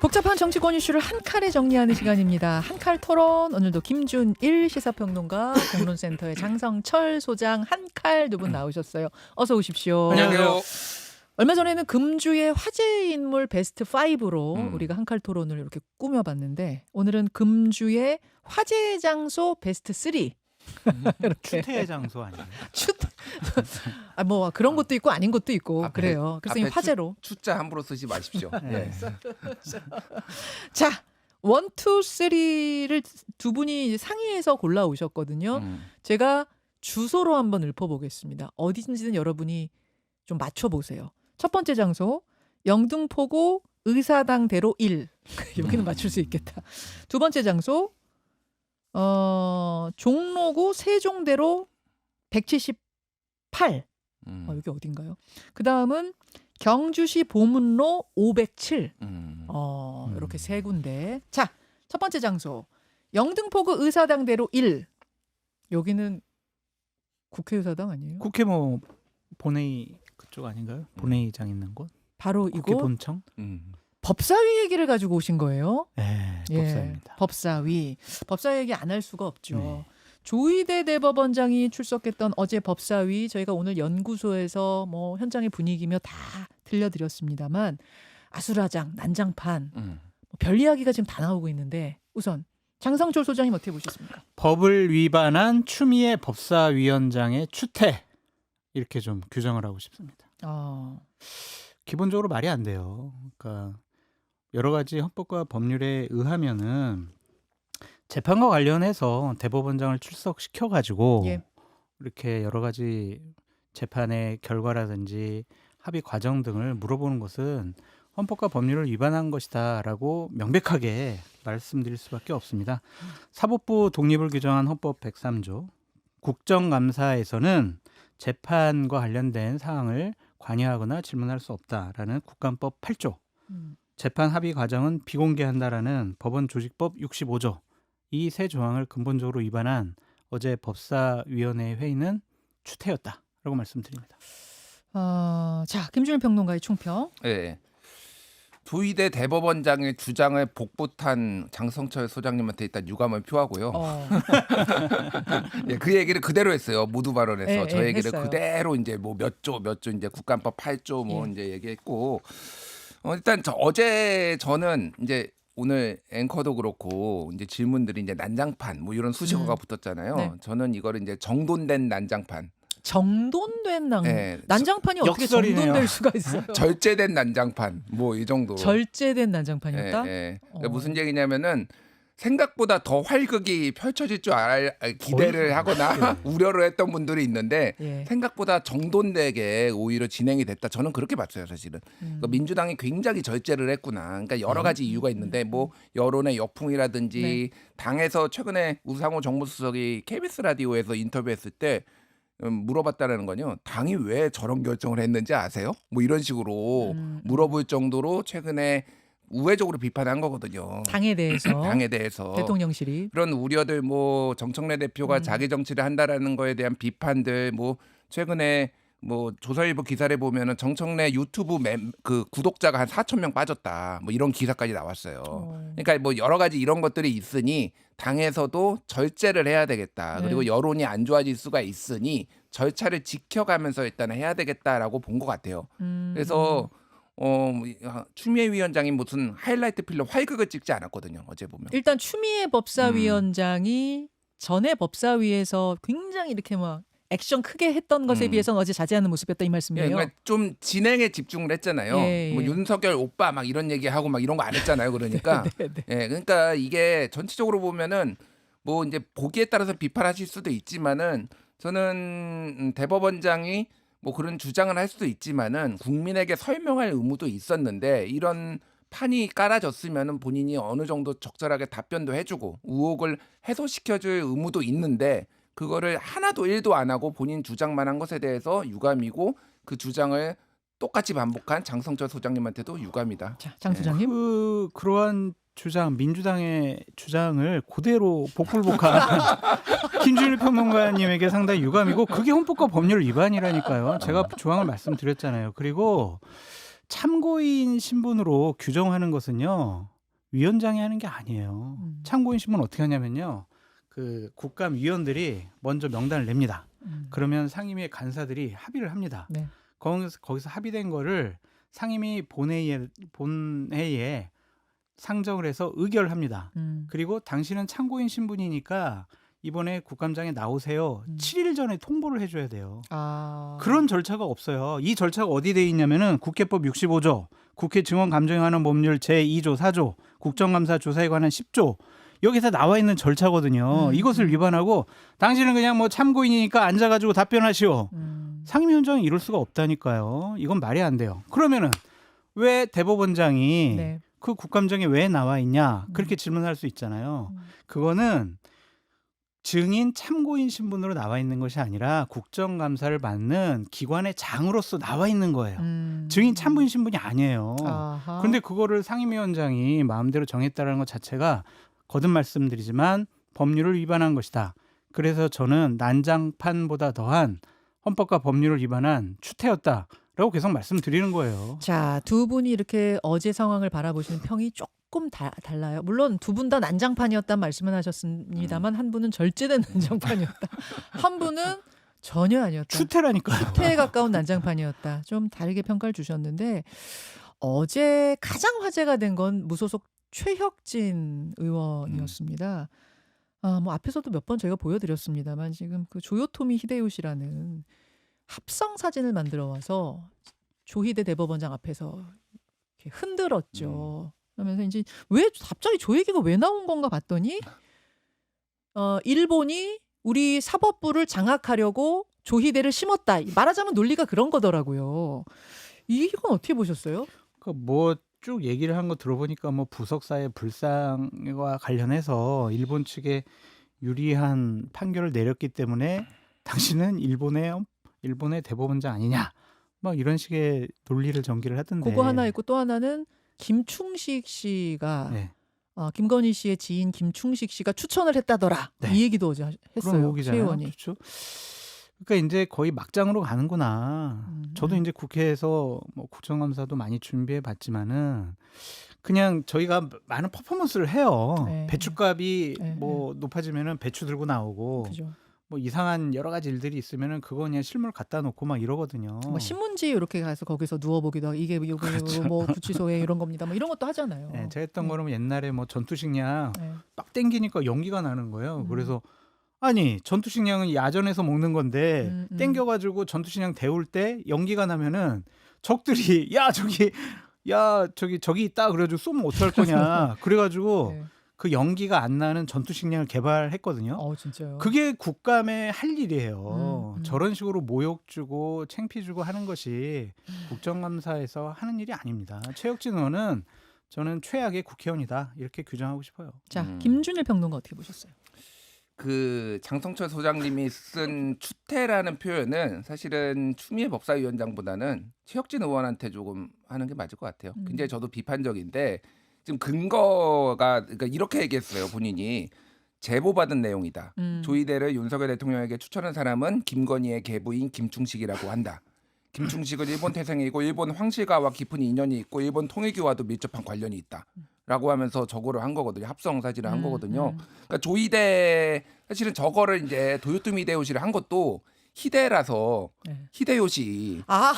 복잡한 정치권 이슈를 한 칼에 정리하는 시간입니다. 한 칼 토론. 오늘도 김준일 시사평론가, 공론센터의 장성철 소장, 한 칼 두 분 나오셨어요. 어서 오십시오. 안녕하세요. 얼마 전에는 금주의 화제 인물 베스트 5로 우리가 한 칼 토론을 이렇게 꾸며봤는데, 오늘은 금주의 화제 장소 베스트 3. 이렇게 추태의 장소 아니에요? 뭐 그런 것도 있고 아닌 것도 있고 앞에, 그래요. 그래서 이 앞에 화제로. 추자 함부로 쓰지 마십시오. 네. 자, 1, 2, 3를 두 분이 상의해서 골라오셨거든요. 제가 주소로 한번 읊어보겠습니다. 어딘지는 여러분이 좀 맞춰보세요. 첫 번째 장소, 영등포구 의사당대로 1. 여기는 맞출 수 있겠다. 두 번째 장소, 종로구 세종대로 178. 여기 어딘가요? 그 다음은 경주시 보문로 507. 이렇게 세 군데. 자, 첫 번째 장소, 영등포구 의사당대로 1. 여기는 국회의사당 아니에요? 국회 뭐 본회의 그쪽 아닌가요? 본회의장 있는 곳? 바로 국회 이곳. 본청? 법사위 얘기를 가지고 오신 거예요? 네, 예, 법사입니다. 법사위. 법사위 얘기 안 할 수가 없죠. 네. 조희대 대법원장이 출석했던 어제 법사위, 저희가 오늘 연구소에서 뭐 현장의 분위기며 다 들려드렸습니다만, 아수라장, 난장판, 뭐 별 이야기가 지금 다 나오고 있는데, 우선 장성철 소장님 어떻게 보셨습니까? 법을 위반한 추미애 법사위원장의 추태 이렇게 좀 규정을 하고 싶습니다. 기본적으로 말이 안 돼요. 그러니까 여러 가지 헌법과 법률에 의하면은 재판과 관련해서 대법원장을 출석시켜 가지고 예. 이렇게 여러 가지 재판의 결과라든지 합의 과정 등을 물어보는 것은 헌법과 법률을 위반한 것이다라고 명백하게 말씀드릴 수밖에 없습니다. 사법부 독립을 규정한 헌법 103조, 국정감사에서는 재판과 관련된 사항을 관여하거나 질문할 수 없다라는 국감법 8조, 재판 합의 과정은 비공개한다라는 법원 조직법 65조, 이 세 조항을 근본적으로 위반한 어제 법사위원회 회의는 추태였다라고 말씀드립니다. 자, 김준일 평론가의 총평. 네. 조희대 대법원장의 주장을 복붙한 장성철 소장님한테 일단 유감을 표하고요. 예, 그 얘기를 그대로 했어요. 모두 발언에서 저 얘기를 했어요. 그대로 이제 뭐 몇 조 이제 국감법 8조 뭐 이제 얘기했고, 일단 어제 저는 이제 오늘 앵커도 그렇고 이제 질문들이 이제 난장판 뭐 이런 수식어가 붙었잖아요. 네. 저는 이거를 이제 정돈된 난장판, 정돈된 네. 난장판이 어떻게 역설이네요. 정돈될 수가 있어요? 절제된 난장판 뭐 이 정도. 절제된 난장판이었다? 그러니까 무슨 얘기냐면은 생각보다 더 활극이 펼쳐질 줄 기대를 하거나 우려를 했던 분들이 있는데, 예. 생각보다 정돈되게 오히려 진행이 됐다. 저는 그렇게 봤어요, 사실은. 그러니까 민주당이 굉장히 절제를 했구나. 그러니까 여러 가지 이유가 있는데 뭐 여론의 역풍이라든지 당에서 최근에 우상호 정무수석이 KBS 라디오에서 인터뷰했을 때 물어봤다라는 건요. 당이 왜 저런 결정을 했는지 아세요? 뭐 이런 식으로 물어볼 정도로 최근에 우회적으로 비판한 거거든요. 당에 대해서. 당에 대해서. 대통령실이. 그런 우려들, 뭐 정청래 대표가 자기 정치를 한다라는 거에 대한 비판들, 뭐 최근에 뭐 조선일보 기사를 보면은 정청래 유튜브 그 구독자가 한 4천 명 빠졌다. 뭐 이런 기사까지 나왔어요. 그러니까 뭐 여러 가지 이런 것들이 있으니 당에서도 절제를 해야 되겠다. 그리고 여론이 안 좋아질 수가 있으니 절차를 지켜가면서 일단 해야 되겠다라고 본 것 같아요. 그래서 추미애 위원장이 무슨 하이라이트 필름 활극을 찍지 않았거든요. 어제 보면. 일단 추미애 법사위원장이 전에 법사위에서 굉장히 이렇게 막 액션 크게 했던 것에 비해서는 어제 자제하는 모습이었다, 이 말씀이에요. 그러니까 좀 진행에 집중을 했잖아요. 예, 예. 뭐 윤석열 오빠 막 이런 얘기하고 막 이런 거 안 했잖아요. 그러니까. 예, 그러니까 이게 전체적으로 보면은 뭐 이제 보기에 따라서 비판하실 수도 있지만은, 저는 대법원장이 뭐 그런 주장을 할 수도 있지만은 국민에게 설명할 의무도 있었는데, 이런 판이 깔아졌으면은 본인이 어느 정도 적절하게 답변도 해주고 의혹을 해소시켜줄 의무도 있는데, 그거를 하나도 일도 안 하고 본인 주장만 한 것에 대해서 유감이고, 그 주장을 똑같이 반복한 장성철 소장님한테도 유감이다. 자, 장 소장님. 그러한 주장, 민주당의 주장을 그대로 복불복한 김준일 평론가님에게 상당히 유감이고, 그게 헌법과 법률 위반이라니까요. 제가 조항을 말씀드렸잖아요. 그리고 참고인 신분으로 규정하는 것은요. 위원장이 하는 게 아니에요. 참고인 신분 어떻게 하냐면요. 그 국감위원들이 먼저 명단을 냅니다. 그러면 상임위 간사들이 합의를 합니다. 네. 거기서 합의된 거를 상임위 본회의에 상정을 해서 의결합니다. 그리고 당신은 참고인 신분이니까 이번에 국감장에 나오세요. 7일 전에 통보를 해줘야 돼요. 그런 절차가 없어요. 이 절차가 어디 돼 있냐면은 국회법 65조, 국회 증언 감정하는 법률 제2조 4조, 국정감사 조사에 관한 10조 여기서 나와 있는 절차거든요. 이것을 위반하고 당신은 그냥 뭐 참고인이니까 앉아가지고 답변하시오. 상임위원장이 이럴 수가 없다니까요. 이건 말이 안 돼요. 그러면은 왜 대법원장이 네. 그 국감장에 왜 나와 있냐 그렇게 질문할 수 있잖아요. 그거는 증인 참고인 신분으로 나와 있는 것이 아니라 국정감사를 받는 기관의 장으로서 나와 있는 거예요. 증인 참고인 신분이 아니에요. 아하. 그런데 그거를 상임위원장이 마음대로 정했다는 것 자체가 거듭 말씀드리지만 법률을 위반한 것이다. 그래서 저는 난장판보다 더한 헌법과 법률을 위반한 추태였다라고 계속 말씀드리는 거예요. 자, 두 분이 이렇게 어제 상황을 바라보시는 평이 조금 달라요. 물론 두 분 다 난장판이었다는 말씀은 하셨습니다만 한 분은 절제된 난장판이었다. 한 분은 전혀 아니었다. 추태라니까요. 추태에 가까운 난장판이었다. 좀 다르게 평가를 주셨는데 어제 가장 화제가 된 건 무소속 최혁진 의원이었습니다. 뭐 앞에서도 몇 번 제가 보여드렸습니다만 지금 그 조요토미 히데요시라는 합성 사진을 만들어 와서 조희대 대법원장 앞에서 이렇게 흔들었죠. 그러면서 이제 왜 갑자기 조 얘기가 왜 나온 건가 봤더니 일본이 우리 사법부를 장악하려고 조희대를 심었다. 말하자면 논리가 그런 거더라고요. 이건 어떻게 보셨어요? 뭐 쭉 얘기를 한 거 들어보니까 뭐 부석사의 불상과 관련해서 일본 측에 유리한 판결을 내렸기 때문에 당신은 일본의 대법원장 아니냐 막 이런 식의 논리를 전개를 하던데. 그거 하나 있고 또 하나는 김충식 씨가 네. 김건희 씨의 지인 김충식 씨가 추천을 했다더라. 네. 이 얘기도 어제 그런 했어요. 최 의혹이잖아요. 의원이. 그렇죠. 그러니까 이제 거의 막장으로 가는구나. 저도 이제 국회에서 뭐 국정감사도 많이 준비해 봤지만은 그냥 저희가 많은 퍼포먼스를 해요. 네. 배추값이 네. 뭐 높아지면은 배추 들고 나오고 그죠. 뭐 이상한 여러 가지 일들이 있으면은 그거 그냥 실물 갖다 놓고 막 이러거든요. 뭐 신문지 이렇게 가서 거기서 누워보기도 하고 이게 그렇죠. 뭐 구치소에 이런 겁니다. 뭐 이런 것도 하잖아요. 네, 제가 했던 거는 옛날에 뭐 전투식량 네. 빡 땡기니까 연기가 나는 거예요. 그래서 아니 전투식량은 야전에서 먹는 건데 땡겨가지고 전투식량 데울 때 연기가 나면은 적들이 저기 있다 그래가지고 쏘면 어떡할 거냐 그래가지고 네. 그 연기가 안 나는 전투식량을 개발했거든요. 진짜요. 그게 국감의 할 일이에요. 음. 저런 식으로 모욕 주고 창피 주고 하는 것이 국정감사에서 하는 일이 아닙니다. 최혁진 의원은 저는 최악의 국회의원이다 이렇게 규정하고 싶어요. 자, 김준일 평론가 어떻게 보셨어요? 그 장성철 소장님이 쓴 추태라는 표현은 사실은 추미애 법사위원장보다는 최혁진 의원한테 조금 하는 게 맞을 것 같아요. 굉장히 저도 비판적인데 지금 근거가 그러니까 이렇게 얘기했어요. 본인이 제보받은 내용이다. 조희대를 윤석열 대통령에게 추천한 사람은 김건희의 계부인 김충식이라고 한다. 김충식은 일본 태생이고 일본 황실가와 깊은 인연이 있고 일본 통일교와도 밀접한 관련이 있다. 라고 하면서 저거를 한 거거든요. 합성 사진을 한 거거든요. 그러니까 조희대 사실은 저거를 이제 도요토미 히데요시를 한 것도 히데라서 네. 히데요시 아,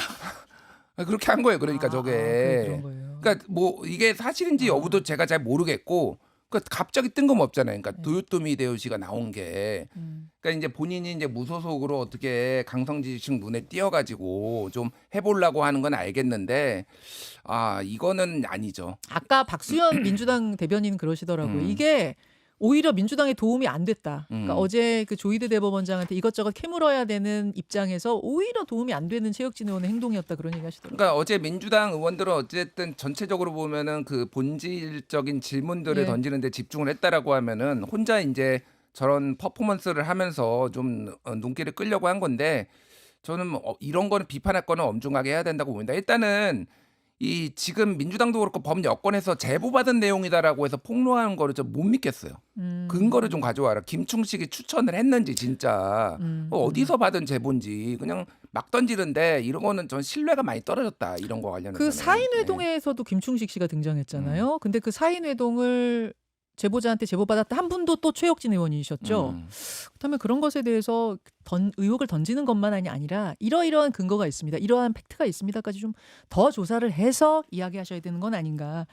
그렇게 한 거예요. 그러니까 저게 그런 거예요. 그러니까 뭐 이게 사실인지 여부도 제가 잘 모르겠고 그러니까 갑자기 뜬금없잖아요. 그러니까 도요토미 히데요시가 나온 게 그러니까 이제 본인이 이제 무소속으로 어떻게 강성지식 눈에 띄어가지고 좀 해보려고 하는 건 알겠는데 이거는 아니죠. 아까 박수현 민주당 대변인 그러시더라고요. 이게 오히려 민주당에 도움이 안 됐다. 그러니까 어제 그 조희대 대법원장한테 이것저것 캐물어야 되는 입장에서 오히려 도움이 안 되는 최혁진 의원의 행동이었다 그런 얘기 하시더라고요. 그러니까 어제 민주당 의원들은 어쨌든 전체적으로 보면은 그 본질적인 질문들을 예. 던지는데 집중을 했다라고 하면은 혼자 이제 저런 퍼포먼스를 하면서 좀 눈길을 끌려고 한 건데 저는 이런 거는 비판할 거는 엄중하게 해야 된다고 봅니다. 일단은 이 지금 민주당도 그렇고 법 여권에서 제보받은 내용이다라고 해서 폭로하는 거를 좀 못 믿겠어요. 근거를 좀 가져와라. 김충식이 추천을 했는지 진짜 어디서 받은 제보인지 그냥 막 던지는데 이런 거는 전 신뢰가 많이 떨어졌다. 이런 거 관련해서. 그 사인회동에서도 김충식 씨가 등장했잖아요. 근데 그 사인회동을 제보자한테 제보받았다 한 분도 또 최혁진 의원이셨죠. 그렇다면 그런 것에 대해서 의혹을 던지는 것만 아니라 이러이러한 근거가 있습니다. 이러한 팩트가 있습니다까지 좀 더 조사를 해서 이야기하셔야 되는 건 아닌가.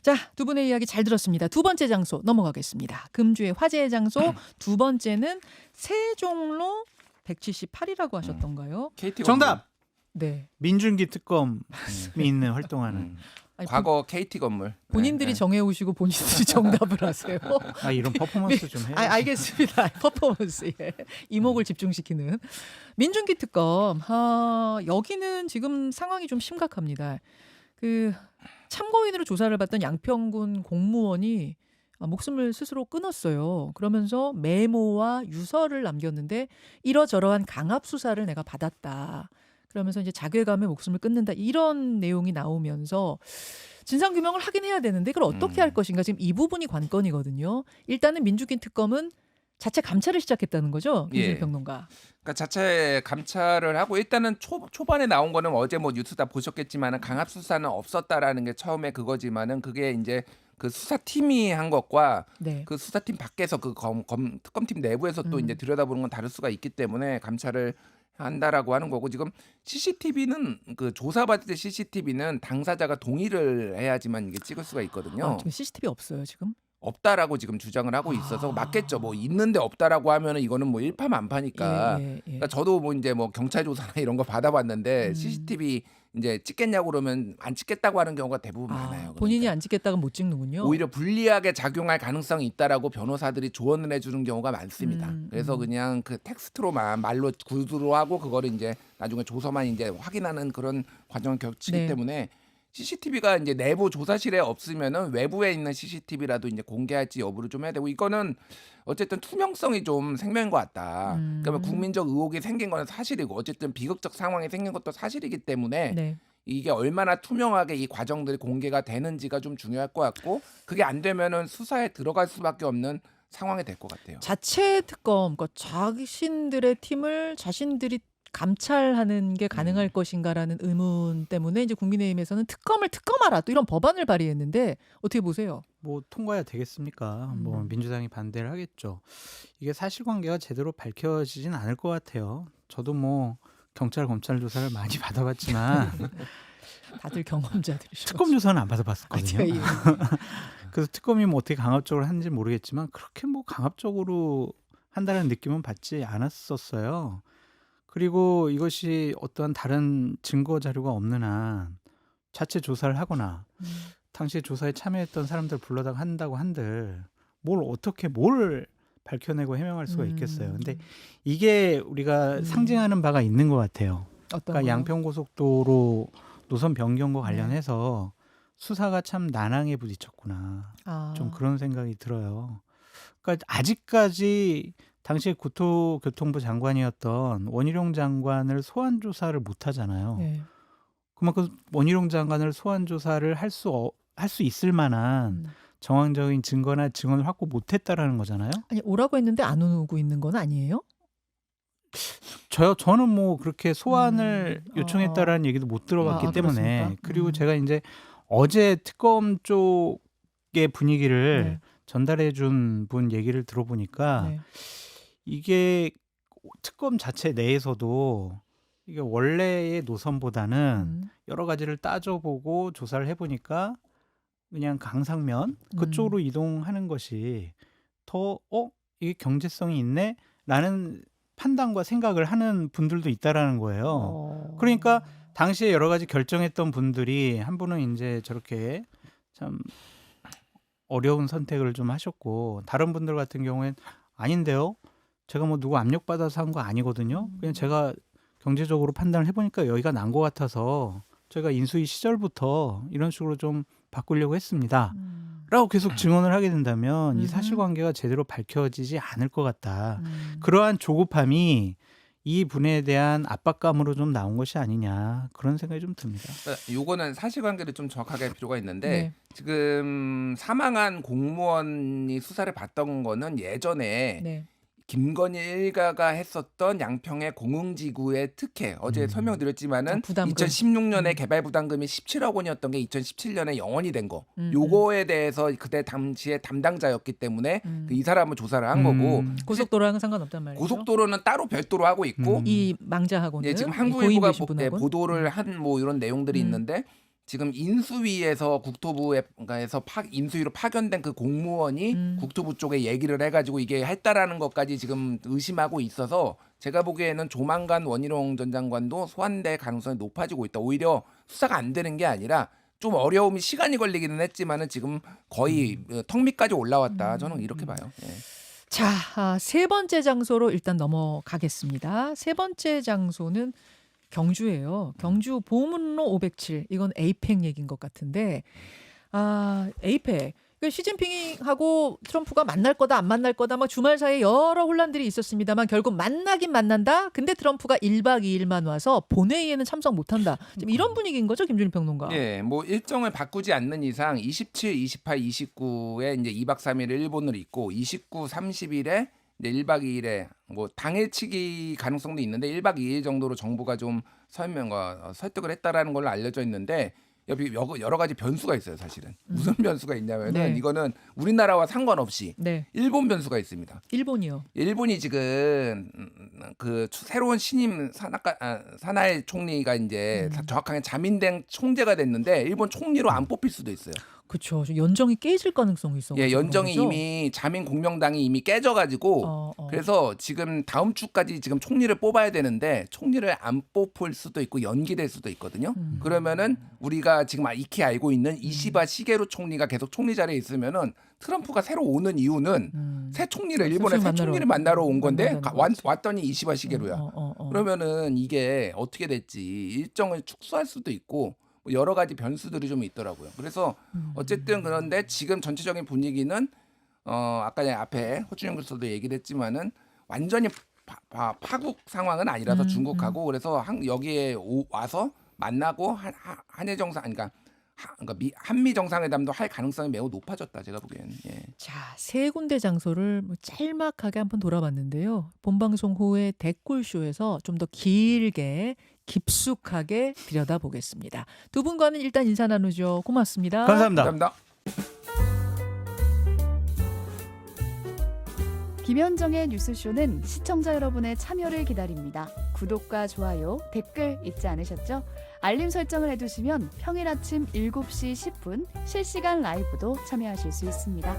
자, 두 분의 이야기 잘 들었습니다. 두 번째 장소 넘어가겠습니다. 금주의 화제의 장소 두 번째는 세종로 178이라고 하셨던가요? KT 정답. 네. 민준기 특검이 있는 활동하는. 아니, 과거 KT 건물. 본인들이 네. 정해오시고 본인들이 정답을 하세요. 아 이런 퍼포먼스 좀 해요. 알겠습니다. 퍼포먼스. 예. 이목을 집중시키는 민준기 특검. 여기는 지금 상황이 좀 심각합니다. 그 참고인으로 조사를 받던 양평군 공무원이 목숨을 스스로 끊었어요. 그러면서 메모와 유서를 남겼는데 이러저러한 강압 수사를 내가 받았다. 그러면서 이제 자괴감에 목숨을 끊는다. 이런 내용이 나오면서 진상규명을 하긴 해야 되는데 이걸 어떻게 할 것인가. 지금 이 부분이 관건이거든요. 일단은 민주기 특검은 자체 감찰을 시작했다는 거죠. 김준일 예. 평론가. 그러니까 자체 감찰을 하고 일단은 초반에 나온 거는 어제 뭐 뉴스 다 보셨겠지만은 강압 수사는 없었다라는 게 처음에 그거지만은 그게 이제 그 수사팀이 한 것과 네. 그 수사팀 밖에서 그 특검팀 내부에서 또 이제 들여다보는 건 다를 수가 있기 때문에 감찰을 한다라고 하는 거고 지금 CCTV는 그 조사받을 때 CCTV는 당사자가 동의를 해야지만 이게 찍을 수가 있거든요. 지금 CCTV 없어요 지금? 없다라고 지금 주장을 하고 있어서 맞겠죠. 뭐 있는데 없다라고 하면은 이거는 뭐 일파만파니까. 예. 그러니까 저도 뭐 이제 뭐 경찰 조사나 이런 거 받아봤는데 CCTV 이제 찍겠냐고 그러면 안 찍겠다고 하는 경우가 대부분 많아요. 본인이 그러니까. 안 찍겠다고 못 찍는군요. 오히려 불리하게 작용할 가능성이 있다라고 변호사들이 조언을 해주는 경우가 많습니다. 그래서 그냥 그 텍스트로만 말로 구두로 하고 그거를 이제 나중에 조서만 이제 확인하는 그런 과정을 거치기 네. 때문에 CCTV가 이제 내부 조사실에 없으면은 외부에 있는 CCTV라도 이제 공개할지 여부를 좀 해야 되고 이거는 어쨌든 투명성이 좀 생명인 것 같다. 그러면 국민적 의혹이 생긴 거는 사실이고 어쨌든 비극적 상황이 생긴 것도 사실이기 때문에 네. 이게 얼마나 투명하게 이 과정들이 공개가 되는지가 좀 중요할 것 같고 그게 안 되면은 수사에 들어갈 수밖에 없는 상황이 될 것 같아요. 자체 특검, 그러니까 자신들의 팀을 자신들이 감찰하는 게 가능할 것인가라는 의문 때문에 이제 국민의힘에서는 특검을 특검하라 또 이런 법안을 발의했는데 어떻게 보세요? 뭐 통과해야 되겠습니까? 뭐 민주당이 반대를 하겠죠. 이게 사실관계가 제대로 밝혀지진 않을 것 같아요. 저도 뭐 경찰 검찰 조사를 많이 받아봤지만 다들 경험자들이셔. 특검 조사는 안 받아봤었거든요. 그래서 특검이 뭐 어떻게 강압적으로 하는지 모르겠지만 그렇게 뭐 강압적으로 한다는 느낌은 받지 않았었어요. 그리고 이것이 어떠한 다른 증거 자료가 없는 한 자체 조사를 하거나 당시에 조사에 참여했던 사람들 불러다가 한다고 한들 뭘 밝혀내고 해명할 수가 있겠어요. 근데 이게 우리가 상징하는 바가 있는 것 같아요. 그러니까 양평고속도로 노선 변경과 관련해서 수사가 참 난항에 부딪혔구나. 좀 그런 생각이 들어요. 그러니까 아직까지 당시에 국토교통부 장관이었던 원희룡 장관을 소환 조사를 못 하잖아요. 네. 그만큼 원희룡 장관을 소환 조사를 할 수 있을 만한 정황적인 증거나 증언을 확보 못 했다라는 거잖아요. 아니 오라고 했는데 안 오고 있는 건 아니에요? 저는 뭐 그렇게 소환을 요청했다라는 얘기도 못 들어봤기 때문에 그렇습니까? 그리고 제가 이제 어제 특검 쪽의 분위기를 전달해 준 분 얘기를 들어보니까 이게 특검 자체 내에서도 이게 원래의 노선보다는 여러 가지를 따져보고 조사를 해보니까 그냥 강상면 그쪽으로 이동하는 것이 더 이게 경제성이 있네 라는 판단과 생각을 하는 분들도 있다라는 거예요. 그러니까 당시에 여러 가지 결정했던 분들이 한 분은 이제 저렇게 참 어려운 선택을 좀 하셨고 다른 분들 같은 경우엔 아닌데요. 제가 뭐 누구 압력받아서 한 거 아니거든요. 그냥 제가 경제적으로 판단을 해보니까 여기가 난 것 같아서 저희가 인수위 시절부터 이런 식으로 좀 바꾸려고 했습니다. 라고 계속 증언을 하게 된다면 이 사실관계가 제대로 밝혀지지 않을 것 같다. 그러한 조급함이 이 분에 대한 압박감으로 좀 나온 것이 아니냐 그런 생각이 좀 듭니다. 요거는 사실관계를 좀 정확하게 할 필요가 있는데 네. 지금 사망한 공무원이 수사를 받던 거는 예전에 네. 김건희 일가가 했었던 양평의 공흥지구의 특혜 어제 설명드렸지만은 부담금. 2016년에 개발 부담금이 17억 원이었던 게 2017년에 0원이 된 거. 요거에 대해서 그때 당시에 담당자였기 때문에 이 사람을 조사를 한 거고 고속도로랑은 상관없단 말이죠. 고속도로는 따로 별도로 하고 있고 이 망자하고는 예, 지금 이 한국일보가 고인 되신 분하고는. 보도를 한 뭐 이런 내용들이 있는데 지금 인수위에서 국토부에서 인수위로 파견된 그 공무원이 국토부 쪽에 얘기를 해가지고 이게 했다라는 것까지 지금 의심하고 있어서 제가 보기에는 조만간 원희룡 전 장관도 소환될 가능성이 높아지고 있다. 오히려 수사가 안 되는 게 아니라 좀 어려움이 시간이 걸리기는 했지만은 지금 거의 턱 밑까지 올라왔다. 저는 이렇게 봐요. 예. 자, 세 번째 장소로 일단 넘어가겠습니다. 세 번째 장소는 경주예요. 경주 보문로 507. 이건 에이펙 얘기인 것 같은데, 에이펙. 시진핑하고 트럼프가 만날 거다 안 만날 거다 막 주말 사이에 여러 혼란들이 있었습니다만 결국 만나긴 만난다. 근데 트럼프가 1박 2일만 와서 본회의에는 참석 못한다. 지금 이런 분위기인 거죠, 김준일 평론가? 예, 뭐 일정을 바꾸지 않는 이상 27, 28, 29에 이제 2박 3일을 일본으로 있고 29, 30일에 이제 1박 2일에 뭐 당일치기 가능성도 있는데 1박 2일 정도로 정부가 좀 설득을 했다라는 걸로 알려져 있는데 여러 가지 변수가 있어요, 사실은. 무슨 변수가 있냐면은 네. 이거는 우리나라와 상관없이 네. 일본 변수가 있습니다. 일본이요. 일본이 지금 그 새로운 신임 사나이 총리가 이제 정확하게 자민당 총재가 됐는데 일본 총리로 안 뽑힐 수도 있어요. 그렇죠. 연정이 깨질 가능성이 있어. 예, 연정이 이미 자민 공명당이 이미 깨져가지고 그래서 지금 다음 주까지 지금 총리를 뽑아야 되는데 총리를 안 뽑을 수도 있고 연기될 수도 있거든요. 그러면은 우리가 지금 익히 알고 있는 이시바 시게루 총리가 계속 총리 자리에 있으면은 트럼프가 새로 오는 이유는 새 총리를 일본의 새 총리를 만나러 온 건데 왔더니 이시바 시게루야. 그러면은 이게 어떻게 될지 일정을 축소할 수도 있고. 여러 가지 변수들이 좀 있더라고요. 그래서 어쨌든 그런데 지금 전체적인 분위기는 아까 앞에 허준영 교수도 얘기를 했지만은 완전히 파국 상황은 아니라서 중국하고 그래서 여기에 와서 만나고 한일 정상 그러니까 한미 정상회담도 할 가능성이 매우 높아졌다 제가 보기에는. 예. 자, 세 군데 장소를 짤막하게 한번 돌아봤는데요. 본방송 후에 댓글쇼에서 좀 더 길게 깊숙하게 들여다보겠습니다. 두 분과는 일단 인사 나누죠. 고맙습니다. 감사합니다. 감사합니다. 김현정의 뉴스쇼는 시청자 여러분의 참여를 기다립니다. 구독과 좋아요, 댓글 잊지 않으셨죠? 알림 설정을 해두시면 평일 아침 7시 10분 실시간 라이브도 참여하실 수 있습니다.